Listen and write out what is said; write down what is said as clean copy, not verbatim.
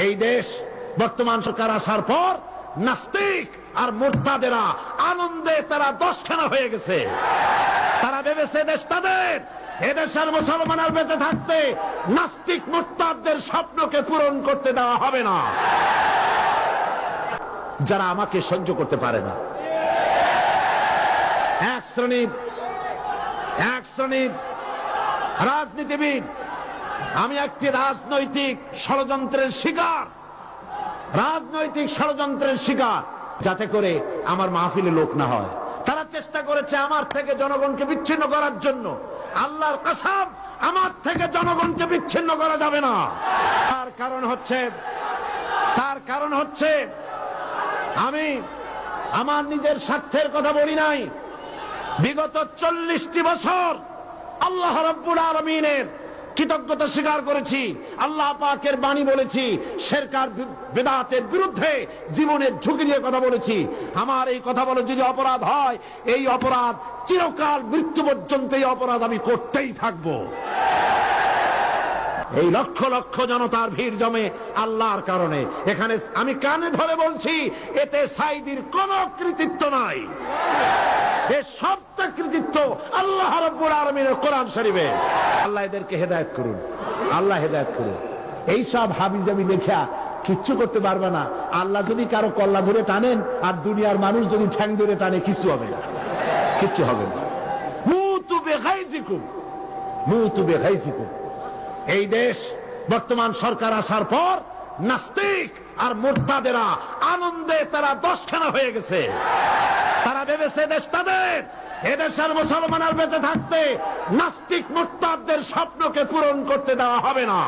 এই দেশ বর্তমান সরকার আসার পর নাস্তিক আর মুরতাদেরা আনন্দে তারা দশখানা হয়ে গেছে। তারা ভেবেছে দেশ তাদের, এদেশের মুসলমান আর বেঁচে থাকতে নাস্তিক মুরতাদদের স্বপ্নকে পূরণ করতে দেওয়া হবে না। যারা আমাকে সহ্য করতে পারে না, এক শ্রেণীর রাজনীতিবিদ, আমি একটি রাজনৈতিক ষড়যন্ত্রের শিকার, যাতে করে আমার মাহফিলে লোক না হয়। তারা চেষ্টা করেছে আমার থেকে জনগণকে বিচ্ছিন্ন করার জন্য। আল্লাহর কসম, আমার থেকে জনগণকে বিচ্ছিন্ন করা যাবে না। তার কারণ হচ্ছে আমি আমার নিজের স্বার্থের কথা বলি নাই। বিগত 40টি বছর আল্লাহ রাব্বুল আলামিনের কৃতজ্ঞতা স্বীকার করেছি, আল্লাহ পাকের বাণী বলেছি, শিরক আর বিদআতের বিরুদ্ধে জীবনের ঝুঁকি নিয়ে কথা বলেছি। আমার এই কথা বলে যদি অপরাধ হয়, এই অপরাধ চিরকাল মৃত্যু পর্যন্ত এই অপরাধ আমি করতেই থাকবো। এই লক্ষ লক্ষ জনতার ভিড় জমে আল্লাহর কারণে। এখানে আমি কানে ধরে বলছি, এতে সাইদির কোনো কৃতিত্ব নাই। এর সবটা কৃতিত্ব আল্লাহ রাব্বুল আলামিনের কোরআন শরীফে। আল্লাহ এদেরকে হেদায়েত করুন, আল্লাহ হেদায়েত করুন। এই সব হাবিজাবি লেখা কিচ্ছু করতে পারবে না। আল্লাহ যদি কারো কল্লা ধরে টানেন আর দুনিয়ার মানুষ যদি ঠ্যাং ধরে টানে, কিছু হবে না, কিচ্ছু হবে না। মুতু বিগাইজিকুম, মুতু বিগাইজিকুম। এই দেশ বর্তমান সরকার আসার পর নাস্তিক আর মুরতাদেরা আনন্দে তারা দশখানা হয়ে গেছে। তারা ভেবেছে দেশ তাদের, এদেশের মুসলমান আর বেঁচে থাকতে নাস্তিক মুরতাদদের স্বপ্নকে পূরণ করতে দেওয়া হবে না।